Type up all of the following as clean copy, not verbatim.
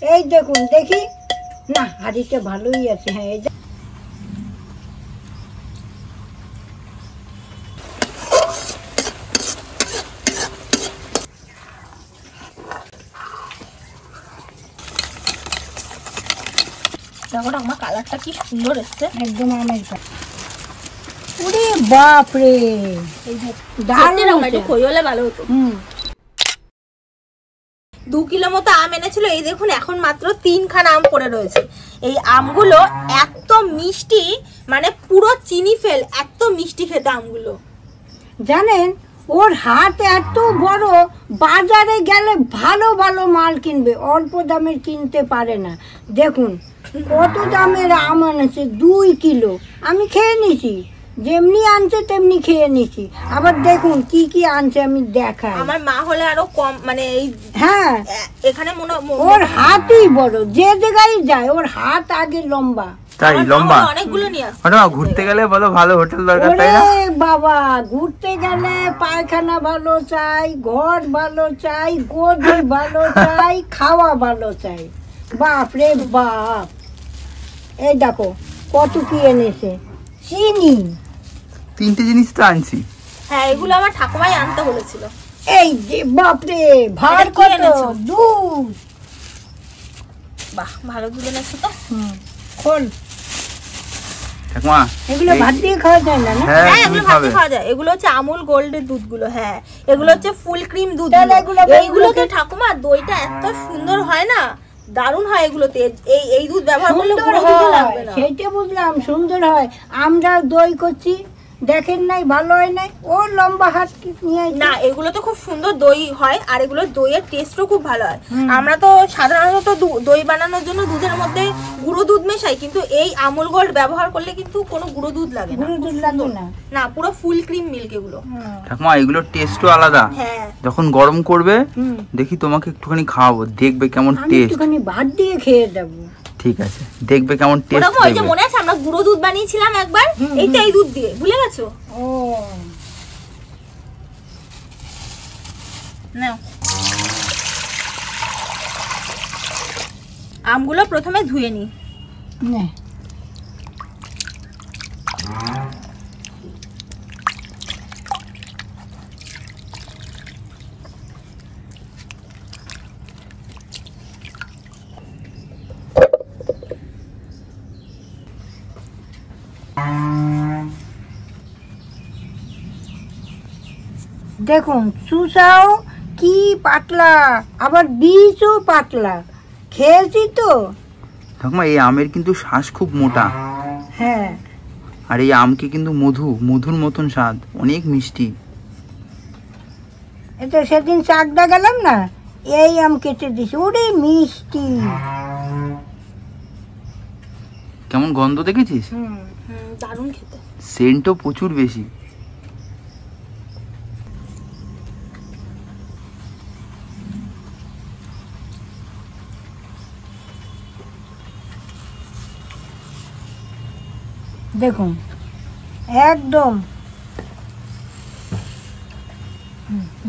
এই দেখুন দেখি না হাড়িটা ভালোই আছে। হ্যাঁ এই দেখো ঠাকুমা কালারটা কি সুন্দর এসছে, একদম আমের ওরে বাপ রে, দারুণ একটু খই হলে ভালো হতো। 2 কিলো মতো আম এনেছিল, এই দেখুন এখন মাত্র 3খানা আম পড়ে রয়েছে। এই আমগুলো এত মিষ্টি, মানে পুরো চিনি ফেল, এত মিষ্টি খেতে আমগুলো। জানেন ওর হাত এত বড়, বাজারে গেলে ভালো ভালো মাল কিনবে, অল্প দামের কিনতে পারে না। দেখুন কত দামের আম আনেছে, 2 কিলো। আমি খেয়ে নিছি, যেমনি আনছে তেমনি খেয়ে নিছি। আবার দেখুন কি কি আনছে আমি দেখাই। আমার মা হলে আরো কম, মানে এই হ্যাঁ এখানে ওর হাতই বড়, যে জায়গায় যায় ওর হাত আগে লম্বা। তাই লম্বা অনেকগুলো নিয়ে আসে। ঘুরতে গেলে বলো ভালো হোটেল দরকার, তাই না? বাবা ঘুরতে গেলে পায়খানা ভালো চাই, ঘর ভালো চাই, গদি ভালো চাই, খাওয়া ভালো চাই। বাপ রে বাপ, এই দেখো কত কি এনেছে, চিনি 3টে জিনিস তো আনছি। হ্যাঁ এগুলো আমার ঠাকুমাই আনতে বলেছিল। এই যে বাপ রে ভার কত, দুধ। বাহ ভালো দুধ এনেছো তো। খোল ঠাকুমা এগুলো ভাত দিয়ে খাওয়া যায় না? হ্যাঁ এগুলো ভাত দিয়ে খাওয়া যায়। এগুলো হচ্ছে আমুল গোল্ডের দুধগুলো। হ্যাঁ এগুলো হচ্ছে ফুল ক্রিম দুধ। এইগুলোতে ঠাকুমা দইটা এত সুন্দর হয় না, দারুণ হয় এগুলোতে। এই দুধ ব্যবহার করলে পুরো দুধ লাগবে না। সেইটা বুঝলাম, সুন্দর হয়। আমরা দই করছি দেখেন নাই, ভালো হয় নাই। ও লম্বা হাত নিয়ে না, এগুলো তো খুব সুন্দর দই হয়, আর এগুলো দইয়ের টেস্টও খুব ভালো হয়। আমরা তো সাধারণত দই বানানোর জন্য দুধের মধ্যে গুঁড়ো দুধ মেশাই, কিন্তু এই আমুল গোল্ড ব্যবহার করলে কিন্তু কোনো গুঁড়ো দুধ লাগে না। গুঁড়ো দুধ লাগে না, না পুরো ফুল ক্রিম মিল্ক এগুলো। ঠাকুমা এগুলোর টেস্টও আলাদা। হ্যাঁ যখন গরম করবে দেখি তোমাকে একটুখানি খাওয়াবো, দেখবে কেমন টেস্ট। একটুখানি ভাত দিয়ে খেয়ে দেবো। ঠিক আছে, দেখবে কেমন টেস্ট। ওই যে মনে আছে আমরা গুঁড়ো দুধ বানিয়েছিলাম একবার, এইটা এই দুধ দিয়ে, ভুলে গেছো? ও নাও আমগুলো প্রথমে ধুয়ে নি। না দেখুন সুসাও কি পাতলা, আবার বীজও পাতলা, খেয়েছি তো। ঠাকুমা এই আমের কিন্তু শ্বাস খুব মোটা। হ্যাঁ আর এই আমকে কিন্তু মধুর মতন স্বাদ, অনেক মিষ্টি। এটা সেদিন চাকদা গেলাম না, এই আম কেটে দিছি, ওরে মিষ্টি। কেমন গন্ধ দেখেছিস? দারুণ খেতে, সেন্টও প্রচুর বেশি। দেখুন একদম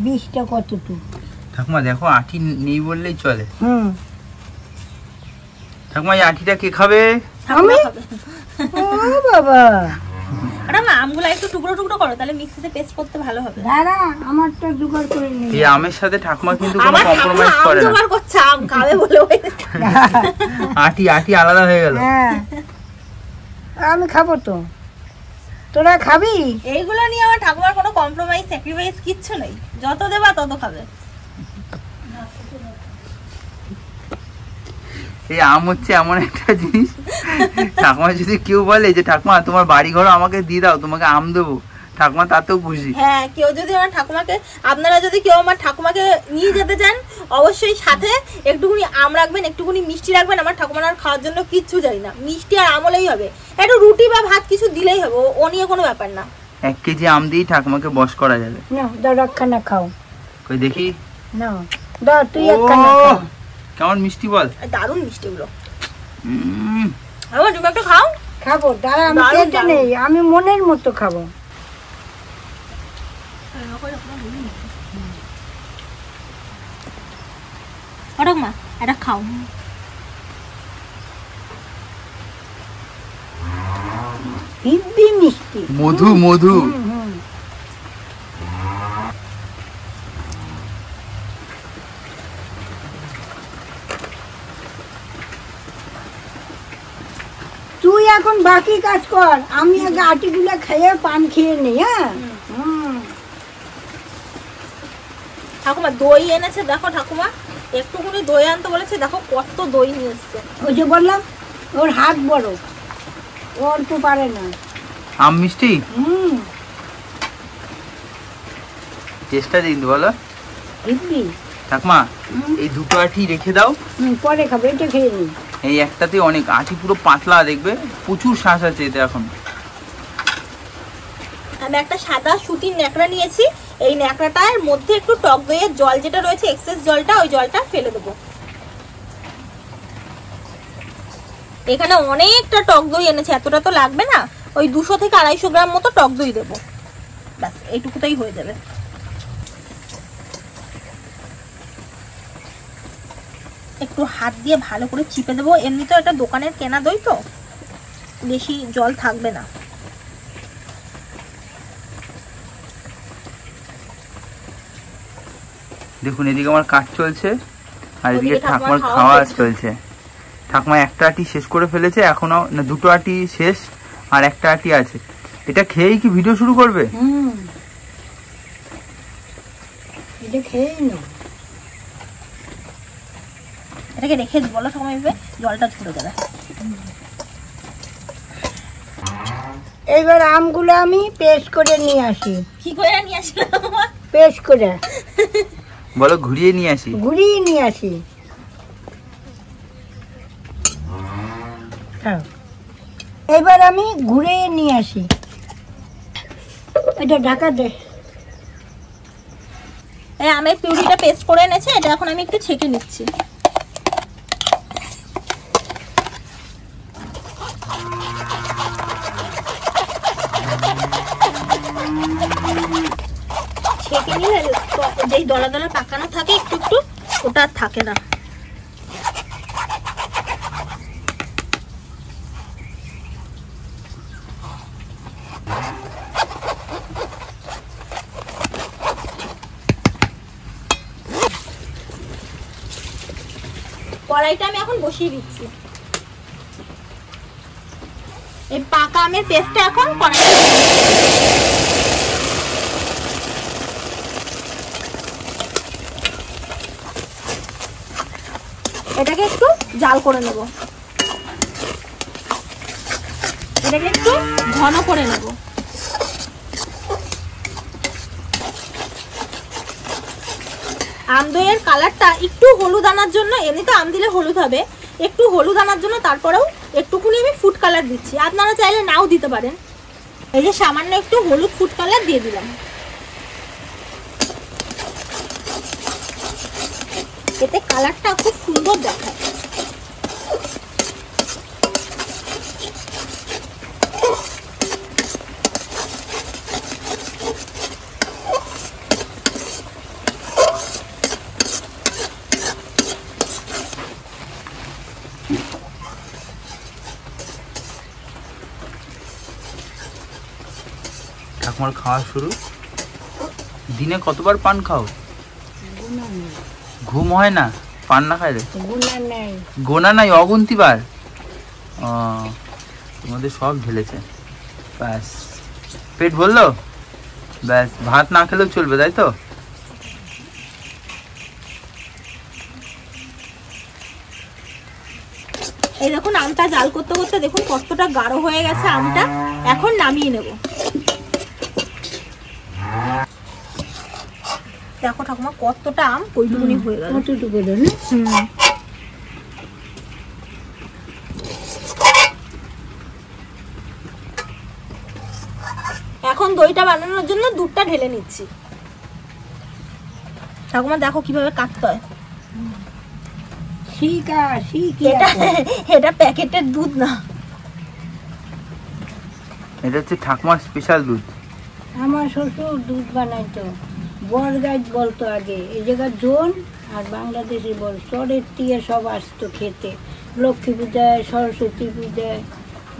বীজটা কতটুকু। ঠাকুমা দেখো আঠি নেই বললেই চলে। ঠাকুমা এই আঠিটা কে খাবে? আমি। ও বাবা, আমগুলো একটু টুকরো টুকরো করো, তাহলে মিক্সিতে পেস্ট করতে ভালো হবে। দাঁড়া আমারটা জোগাড় করে নিই। এই আমের সাথে ঠাকুমা কিন্তু কোনো কম্প্রোমাইজ করে না। জোগাড় করছে আম খাবে বলে আঠি আলাদা হয়ে গেল। হ্যাঁ আমি খাবো তো, তোরা খাবি? এইগুলো নিয়ে আমার ঠাকুমার কোনো কম্প্রোমাইজ স্যাক্রিফাইস কিচ্ছু নেই, যত দেবা তত খাবে। এই আম হচ্ছে এমন একটা জিনিস, ঠাকুমা যদি কেউ বলে যে ঠাকুমা তোমার বাড়ি ঘর আমাকে দিয়ে দাও, তোমাকে আম দেবো, ঠাকুমা তাতেও খুশি। হ্যাঁ কেউ যদি আমার ঠাকুমাকে, আপনারা যদি কেউ আমার ঠাকুমাকে নিয়ে যেতে চান, অবশ্যই সাথে একটুখানি আম রাখবেন, একটুখানি মিষ্টি রাখবেন। আমার ঠাকুমার আর খাওয়ার জন্য কিচ্ছু চাই না, মিষ্টি আর আমলেই হবে, একটু রুটি বা ভাত কিছু দিলেই হবে, ও নিয়ে কোনো ব্যাপার না। 1 কেজি আম দিয়েই ঠাকুমাকে বশ করা যাবে। না দাও একখানা খাও। কই দেখি। না দাও তুই একখানা খাও। কেমন মিষ্টি বল। দারুণ মিষ্টি গুলো। তুমি একটা খাও। খাবো, দাঁড়া আমি খেতে নেই, আমি মনের মতো খাবো। মা এটা খাও। হিব্বি মিষ্টি। মধু মধু। হুম, হুম। তুই এখন বাকি কাজ কর, আমি আগে আটিগুলো খেয়ে পান খেয়ে নিই। হ্যাঁ। হুম। ঠাকুমা দই এনেছে দেখো, ঠাকুমা একটুখানি দই আনতে বলেছে, দেখো কত দই নিয়ে এসছে। ওই যে বললাম ওর হাত বড়, ও অল্প পারে না। আম মিষ্টি হুম। চেষ্টা দিন বলো হিব্বি। ঠাকুমা। হুম। এই দুটো আটি রেখে দাও, পরে খাবে, এটা খেয়ে নিই। এই একটাতে অনেক আটি পুরো পাতলা, দেখবে প্রচুর শ্বাস আছে এতে এখন। আমি একটা সাদা সুতির ন্যাকড়া নিয়েছি, এই ন্যাকড়াটার মধ্যে একটু টক দইয়ের জল যেটা রয়েছে এক্সেস জলটা, ওই জলটা ফেলে দেবো। এখানে অনেকটা টক দই এনেছে, এতটা তো লাগবে না, ওই 200 থেকে 250 গ্রাম মতো টক দই দেবো, ব্যাস এইটুকুতেই হয়ে যাবে। একটু হাত দিয়ে ভালো করে চিপে দেবো, এমনিতেও এটা দোকানের কেনা দই তো বেশি জল থাকবে না। দেখুন এদিকে আমার কাজ চলছে আর এদিকে ওদিকে ঠাকুমার ঠাকুমার খাওয়া খাওয়া চলছে। চলছে। ঠাকুমা একটা আটি শেষ করে ফেলেছে, এখনো না দুটো আটি শেষ আর একটা আটি আছে। এটা খেয়েই কি ভিডিও শুরু করবে? হুম। এটা খেয়ে নাও। এটাকে রেখে দিই বলো ঠাকুমা, এভাবে জলটা ঝরে যাবে। এইবার আমগুলো আমি পেস্ট করে নিয়ে আসি। কি করে নিয়ে আসলাম? পেস্ট করে বলো ঘুরিয়ে নিয়ে আসি। ঘুরিয়ে নিয়ে আসি। খাও। এবার আমি ঘুরে নিয়ে আসি। এটা ঢাকা দে। এই আমের পিউরিটা পেস্ট করে এনেছে, এটা এখন আমি একটু ছেঁকে নিচ্ছি। ছেঁকে নিলে যেই দলা দলা পাকানো থাকে একটু একটু, ওটা আর থাকে না। কড়াইটা আমি এখন বসিয়ে দিচ্ছি। এই পাকা আমের পেস্টটা এখন কড়াইতে এটাকে একটু জাল করে নেব, এটাকে একটু ঘন করে নেব। আম দইয়ের কালারটা একটু হলুদ আনার জন্য, এমনিতে আম দিলে হলুদ হবে, একটু হলুদ আনার জন্য তারপরেও একটুখানি আমি ফুড কালার দিচ্ছি, আপনারা চাইলে নাও দিতে পারেন। এই যে সামান্য একটু হলুদ ফুড কালার দিয়ে দিলাম, এতে কালারটা খুব সুন্দর দেখায়। ঠাকুমার খাওয়া শুরু। দিনে কতবার পান খাও? ঘুম হয় না পান না খাইলে? গোনা নাই, অগুন্তিবার। তোমাদের সব ঢেলেছে, ব্যাস পেট ভরলো, ব্যাস ভাত না খেলেও চলবে, তাই তো? এই দেখুন আমটা জাল করতে করতে দেখুন কতটা গাঢ় হয়ে গেছে আমটা, এখন নামিয়ে নেব। দেখো ঠাকুমা কতটা আম কইটুকুনি হয়ে গেল। এখন দইটা বানানোর জন্য দুধটা ঢেলে নিচ্ছি। ঠাকুমা দেখো কিভাবে কাটতে হয়। এটা প্যাকেটের দুধ না, এটা হচ্ছে ঠাকুমার স্পেশাল দুধ। আমার শ্বশুর দুধ বানাইতো, বরগাছ বলতো আগে, এই জায়গার জোন আর বাংলাদেশে বল, চরের থেকে সব আসতো খেতে, লক্ষ্মী পূজায়, সরস্বতী পূজায়,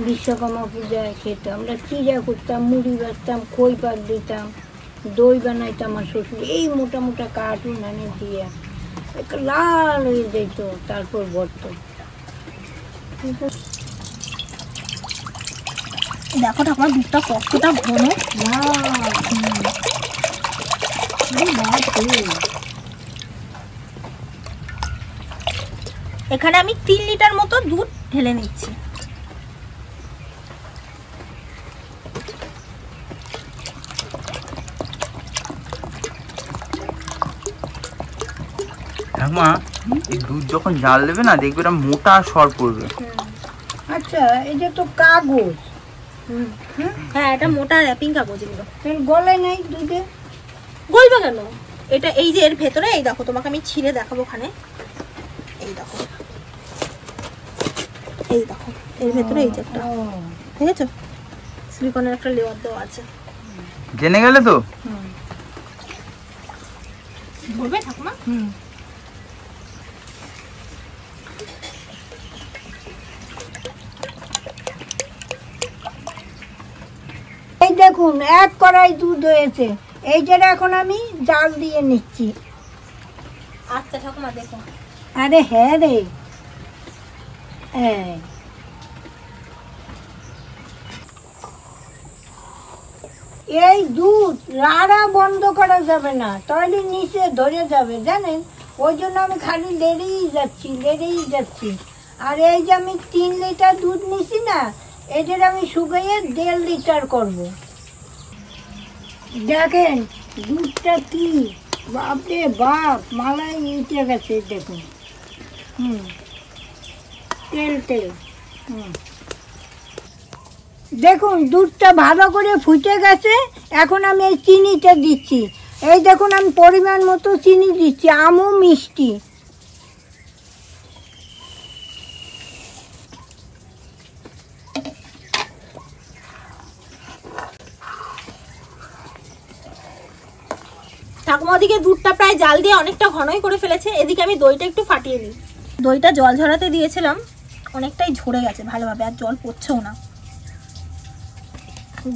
বিশ্বকর্মা পূজায় খেতাম, আমরা চিড়া করতাম, মুড়ি বেচতাম, খই পাক দিতাম, দই বানাইতাম আমার শ্বশুর এই মোটা মোটা কার্টুন আনে দিয়ে একটা লাল হয়ে যেত, তারপর বর্ত। দেখো ঠাকুমা দুধটা কতটা ঘন। এখানে আমি 3 লিটার মতো দুধ ঢেলে নিচ্ছি। ঠাকুমা এই দুধ যখন জাল দেবে না, দেখবে এটা মোটা সর পড়বে। আচ্ছা, এটা তো কাগজ। হ্যাঁ, এটা মোটা র্যাপিং কাগজ। এগুলো গলে নেই দুধে, গলবে কেন? এটা এই যে এর ভেতরে, এই দেখো তোমাকে আমি ছিঁড়ে দেখাবো ওখানে, এই দেখো, এই দেখো এর ভেতরে এই যে একটা, দেখেছো সিলিকনের একটা লেয়ার দেওয়া আছে। জেনে গেলে তো বলবে ঠাকুমা? এই দেখুন 1 কড়াই দুধ হয়েছে, এইটার এখন আমি জাল দিয়ে নিচ্ছি। আচ্ছা ঠাকুমা দেখো। আরে হ্যাঁ রে, এই দুধ রাড়া বন্ধ করা যাবে না, তাহলে নিচে ধরে যাবে জানেন, ওই জন্য আমি খালি লেড়েই যাচ্ছি। আর এই যে আমি 3 লিটার দুধ নিছি না, এটার আমি শুকিয়ে 1.5 লিটার করব। দেখেন দুধটা কি, বাপরে বাপ, মালাই উঠে গেছে দেখুন। তেল দেখুন দুধটা ভালো করে ফুটে গেছে। এখন আমি এই চিনিটা দিচ্ছি, এই দেখুন আমি পরিমাণ মতো চিনি দিচ্ছি, আমও মিষ্টি। ঠাকুমা ওদিকে দুধটা প্রায় জাল দিয়ে অনেকটা ঘনই করে ফেলেছে, এদিকে আমি দইটা একটু ফাটিয়ে নিই। দইটা জল ঝরাতে দিয়েছিলাম, অনেকটাই ঝরে গেছে ভালোভাবে, আর জল পড়ছেও না।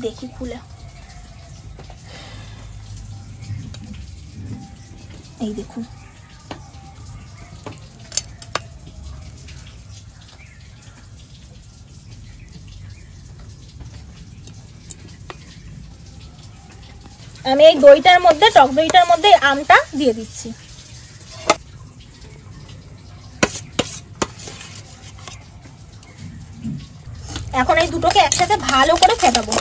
দেখি খুলে, এই দেখুন আমি এই দইটার মধ্যে, টক দইটার মধ্যে আমটা দিয়ে দিচ্ছি। এখন এই দুটোকে একসাথে ভালো করে ফেটাবো।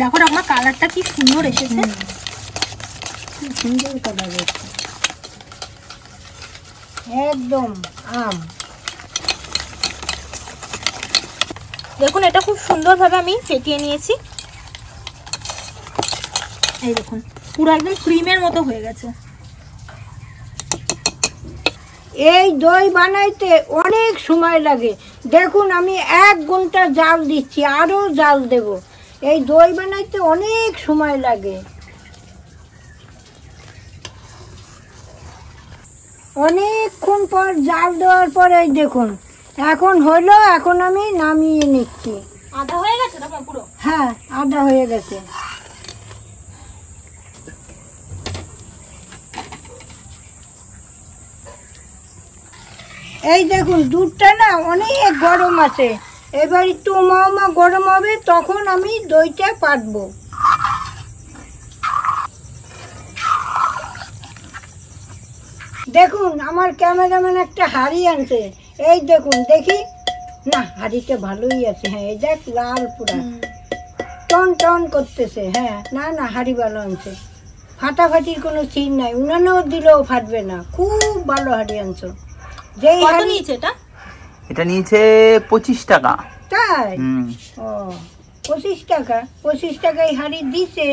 দেখো আমার কালারটা কি সুন্দর এসেছে, কি সুন্দর কালার এসেছে, একদম আম। দেখুন এটা খুব সুন্দরভাবে আমি ফেটিয়ে নিয়েছি। এই দেখুন পুরো একদম ক্রিমের মতো হয়ে গেছে। এই দই বানাইতে অনেক সময় লাগে, দেখুন আমি 1 ঘন্টা জাল দিচ্ছি, আরও জাল দেব। এই দই বানাইতে অনেক সময় লাগে, অনেকক্ষণ পর জাল দেওয়ার পর এই দেখুন এখন হলো, এখন আমি নামিয়ে নিচ্ছি। আধা হয়ে গেছে তখন পুরো? হ্যাঁ, আধা হয়ে গেছে। এই দেখুন দুধটা না অনেক গরম আছে, এবার একটু মা গরম হবে, তখন আমি দইটা পাতবো। দেখুন আমার ক্যামেরাম্যান একটা হাঁড়ি আনছে, এই দেখুন দেখি, না হাঁড়িটা ভালোই আছে। হ্যাঁ এই দেখ লাল পুরা টন টন করতেছে। হ্যাঁ না হাঁড়ি ভালো আনছে, ফাটাফাটির কোনো চিন নাই, উনানেও দিলেও ফাটবে না, খুব ভালো হাঁড়ি আনছো। যেই কত হাঁড়ি নিয়েছে এটা? এটা নিয়েছে 25 টাকা। তাই? ও 25 টাকা। 25 টাকায় হাঁড়ি দিছে,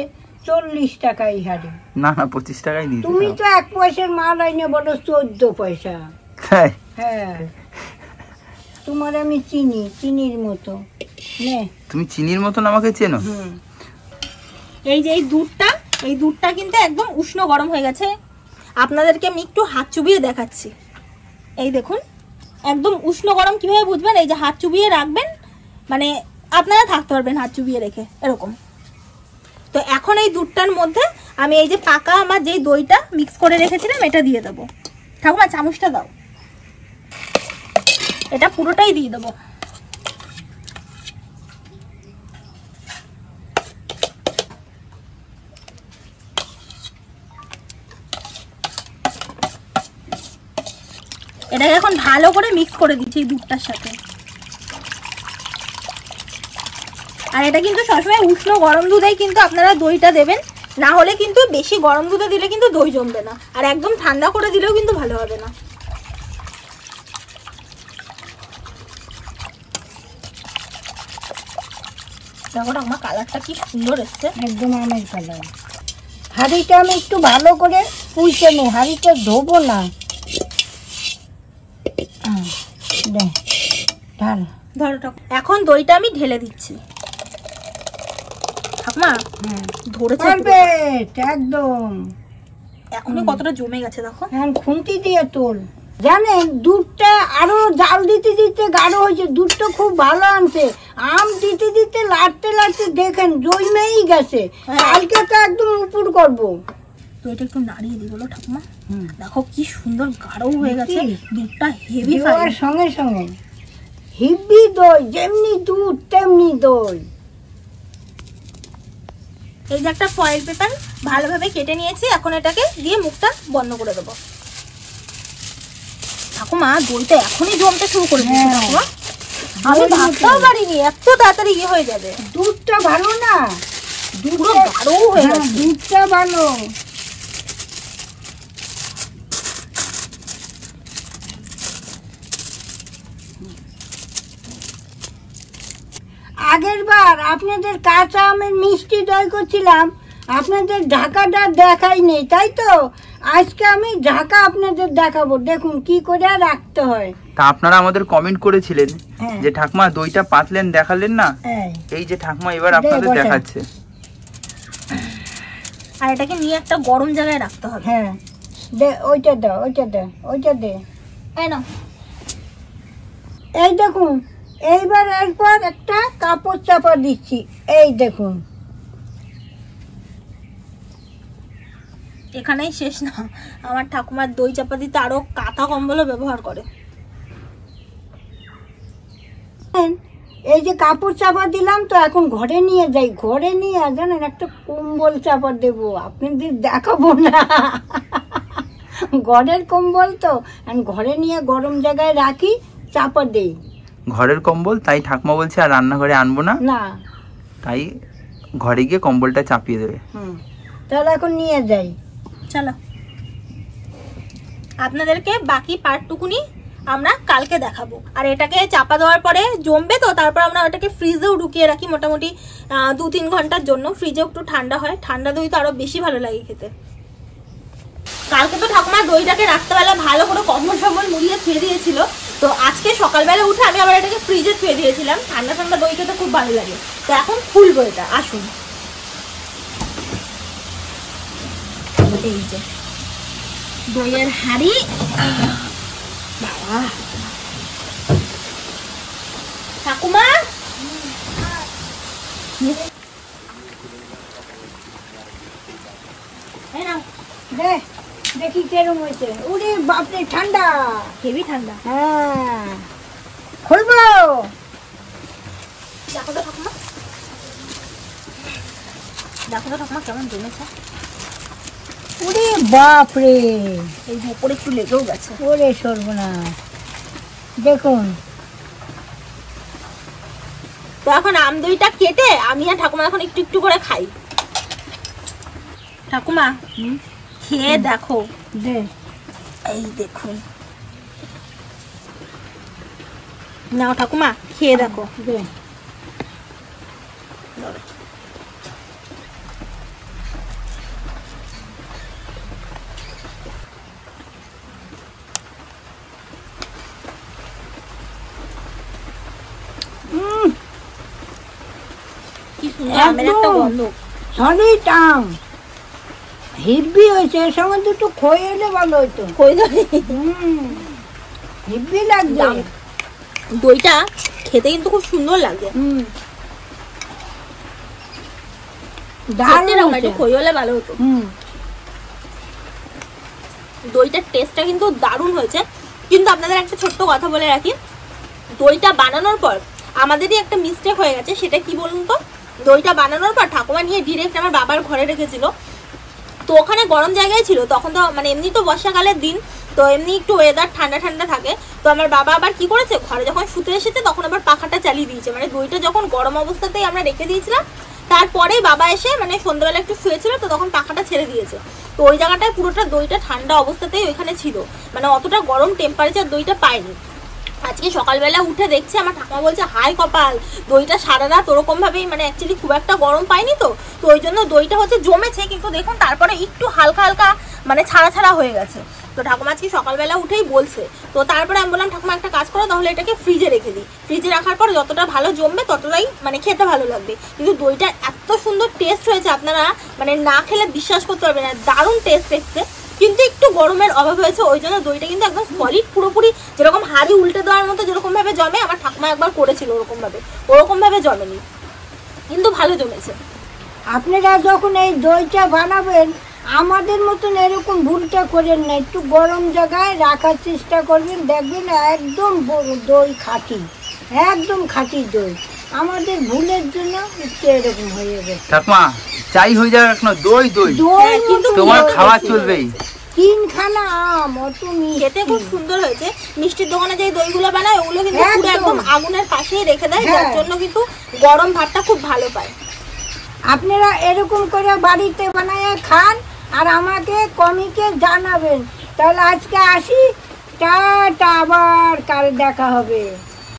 40 টাকায় হাঁড়ি। না 25 টাকাই দিয়েছে। তুমি তো 1 পয়সার মাল আইনে বলো 14 পয়সা। তাই? হ্যাঁ, তোমার আমি চিনি, চিনির মতো। নে তুমি চিনির মতন আমাকে চেনো? এই যে এই দুধটা কিন্তু একদম উষ্ণ গরম হয়ে গেছে। আপনাদেরকে আমি একটু হাত চুবিয়ে দেখাচ্ছি। এই দেখুন একদম উষ্ণ গরম কিভাবে বুঝবেন, এই যে হাত চুবিয়ে রাখবেন, মানে আপনারা থাকতে পারবেন হাত চুবিয়ে রেখে এরকম। তো এখন এই দুধটার মধ্যে আমি এই যে পাকা আমার যেই দইটা মিক্স করে রেখেছিলাম এটা দিয়ে দেবো। ঠাকুমা চামচটা দাও, এটা পুরোটাই দিয়ে দেবো। এটাকে এখন ভালো করে মিক্স করে দিচ্ছি এই দুধটার সাথে। আর এটা কিন্তু সবসময় উষ্ণ গরম দুধেই কিন্তু আপনারা দইটা দেবেন, না হলে কিন্তু বেশি গরম দুধে দিলে কিন্তু দই জমবে না, আর একদম ঠান্ডা করে দিলেও কিন্তু ভালো হবে না। দেখো আমার কালারটা কি সুন্দর এসছে, একদম আমের কালার। হাঁড়িটা আমি একটু ভালো করে পুষে নিই, হাঁড়িটা ধোবো না। ধরো এখন দইটা আমি ঢেলে দিচ্ছি। ঠাকুমা ধরেছে একদম, এখনই কতটা জমে গেছে দেখো। এখন খুন্তি দিয়ে তোল। জানেন দুধটা আরো জাল দিতে দিতে গাঢ় হয়েছে, দুধটা খুব ভালো আনছে। আম দিতে দিতে লাড়তে লাড়তে দেখেন জমেই গেছে। কালকে তো একদম উপর করবো। তো এটা একটু নাড়িয়ে দিই বলো ঠাকুমা, দেখো কি সুন্দর গাঢ় হয়ে গেছে দুধটা, হেভি ফাইন। সঙ্গে সঙ্গে হেভি দই, যেমনি দুধ তেমনি দই। এই যে একটা ফয়েল পেপার ভালোভাবে কেটে নিয়েছি, এখন এটাকে দিয়ে মুখটা বন্ধ করে দেবো। ঠাকুমা দইটা এখনই জমতে শুরু করে দিয়েছে ঠাকুমা, আমি ভাবতেও পারিনি এত তাড়াতাড়ি ইয়ে হয়ে যাবে। দুধটা ভালো না, পুরো গাঢ় হয়ে গেছে, দুধটা ভালো। আগের বার আপনাদের কাঁচা আমের মিষ্টি দই করছিলাম, আপনাদের ঢাকাটা দেখাই নেই, তাই তো? আজকে আমি ঢাকা আপনাদের দেখাবো, দেখুন কি করে রাখতে হয়। তা আপনারা আমাদের কমেন্ট করেছিলেন যে ঠাকুমা দইটা পাতলেন দেখালেন না, এই যে ঠাকুমা এবার আপনাদের দেখাচ্ছে। আর এটাকে নিয়ে একটা গরম জায়গায় রাখতে হবে। হ্যাঁ দে, ওইটা দাও, ওইটা দে, ওইটা দে। এই নাও, এই দেখুন, এইবার এরপর একটা কাপড় চাপা দিচ্ছি, এই দেখুন। এখানেই শেষ না, আমার ঠাকুমার দই চাপা দিতে আরো কাঁথা কম্বলও ব্যবহার করে। এই যে কাপড় চাপা দিলাম, তো এখন ঘরে নিয়ে যাই। ঘরে নিয়ে জানেন একটা কম্বল চাপা দেবো, আপনাদের দেখাবো না। ঘরের কম্বল তো, ঘরে নিয়ে গরম জায়গায় রাখি, চাপা দেই। ঘরের কম্বল, তাই ঠাকুমা বলছে আর রান্নাঘরে আনবো না, না তাই ঘরে গিয়ে কম্বলটা চাপিয়ে দেবে। তাহলে এখন নিয়ে যাই, চলো। আপনাদেরকে বাকি পার্টটুকুনি আমরা কালকে দেখাবো। আর এটাকে চাপা দেওয়ার পরে জমবে, তো তারপর আমরা ওটাকে ফ্রিজেও ঢুকিয়ে রাখি মোটামুটি 2-3 ঘন্টার জন্য। ফ্রিজে একটু ঠান্ডা হয়, ঠান্ডা দই তো আরো বেশি ভালো লাগে খেতে। কালকে তো ঠাকুমা দইটাকে রাত্রেবেলা ভালো করে কম্বল টম্বল মুড়িয়ে থুয়ে দিয়েছিল, তো আজকে সকালবেলা উঠে আমি আবার এটাকে ফ্রিজে থুয়ে দিয়েছিলাম। ঠান্ডা ঠান্ডা দই খেতে খুব ভালো লাগে। তো এখন খুলবো এটা, আসুন। এই যে দইয়ের হাঁড়ি, বাবা ঠাকুমা দেখি কেরম হয়েছে। ওরে বাপরে, ঠান্ডা, হেভি ঠান্ডা। হ্যাঁ খুলবো, দেখো তো ঠাকুমা, দেখো তো ঠাকুমা কেমন জমেছে। ওরে বাপরে, এই যে উপরে একটু লেগেও গেছে। ওরে সর্বনাশ, দেখুন। তো এখন আম দইটা কেটে আমি আর ঠাকুমা এখন একটু একটু করে খাই। ঠাকুমা খেয়ে দেখো, এই দেখুন, নাও ঠাকুমা খেয়ে দেখো। কি সুন্দর আমের একটা গন্ধ, সলিড আম, হেভি হয়েছে। এর সঙ্গে দুটো খই এলে ভালো হতো। খই ধরে হেব্বি লাগছে। দাম। দইটা খেতে কিন্তু খুব সুন্দর লাগছে। দারুণ এরকম হয়েছে। একটু খই হলে ভালো হতো। দইটার টেস্টটা কিন্তু দারুণ হয়েছে। কিন্তু আপনাদের একটা ছোট্ট কথা বলে রাখি, দইটা বানানোর পর আমাদেরই একটা মিস্টেক হয়ে গেছে। সেটা কি বলুন তো, দইটা বানানোর পর ঠাকুমা নিয়ে ডিরেক্ট আমার বাবার ঘরে রেখেছিল। তো ওখানে গরম জায়গায় ছিল, তখন তো মানে এমনি তো বর্ষাকালের দিন, তো এমনি একটু ওয়েদার ঠান্ডা ঠান্ডা থাকে। তো আমার বাবা আবার কি করেছে, ঘরে যখন শুতে এসেছে তখন আবার পাখাটা চালিয়ে দিয়েছে। মানে দইটা যখন গরম অবস্থাতেই আমরা রেখে দিয়েছিলাম, তারপরে বাবা এসে মানে সন্ধ্যাবেলা একটু শুয়েছিল, তো তখন পাখাটা ছেড়ে দিয়েছে। তো ওই জায়গাটায় পুরোটা দইটা ঠান্ডা অবস্থাতেই ওইখানে ছিল, মানে অতটা গরম টেম্পারেচার দইটা পায়নি। আজকে সকালবেলা উঠে দেখছি আমার ঠাকুমা বলছে হাই কপাল, দইটা সারা রাত ওরকম ভাবেই মানে অ্যাকচুয়ালি খুব একটা গরম পাইনি, তো ওই জন্য দইটা হচ্ছে জমেছে, কিন্তু দেখুন তারপরে একটু হালকা হালকা মানে ছাড়া ছাড়া হয়ে গেছে। তো ঠাকুমা আজকে সকালবেলা উঠেই বলছে। তো তারপরে আমি বললাম ঠাকুমা একটা কাজ করো, তাহলে এটাকে ফ্রিজে রেখে দিই, ফ্রিজে রাখার পর যতটা ভালো জমবে ততটাই মানে খেতে ভালো লাগবে। কিন্তু দইটা এত সুন্দর টেস্ট হয়েছে, আপনারা মানে না খেলে বিশ্বাস করতে পারবেন না, দারুণ টেস্ট এসছে। কিন্তু একটু গরমের অভাব হয়েছে, ওই জন্য দইটা কিন্তু একদম সলিড পুরোপুরি যেরকম হাড়ি উল্টে দেওয়ার মতো যেরকম ভাবে জমে, আমার ঠাকুমা একবার করেছিল ওরকম ভাবে জমেনি, কিন্তু ভালো জমেছে। আপনারা যখন এই দইটা বানাবেন আমাদের মতন এরকম ভুলটা করেন না, একটু গরম জায়গায় রাখার চেষ্টা করবেন, দেখবেন একদম দই খাঁটি, একদম খাঁটি দই। আমাদের ভুলের জন্য একটু এরকম হয়ে গেছে। ঠাকুমা চাই হয়ে যাবে এখন দই দই দই কিন্তু তোমার মতো খাওয়া হয়েছে। চলবেই। তিনখানা আম অত খেতে খুব মিষ্টি। সুন্দর হয়েছে। মিষ্টির দোকানে যে দইগুলো বানায় ওগুলো কিন্তু পুরো একদম। একদম আগুনের পাশেই রেখে দেয়, হ্যাঁ। যার জন্য কিন্তু গরম ভাতটা খুব ভালো পায়। আপনারা এরকম করে বাড়িতে বানায় খান আর আমাকে কমিকে জানাবেন। তাহলে আজকে আসি, টাটা, আবার কাল দেখা হবে।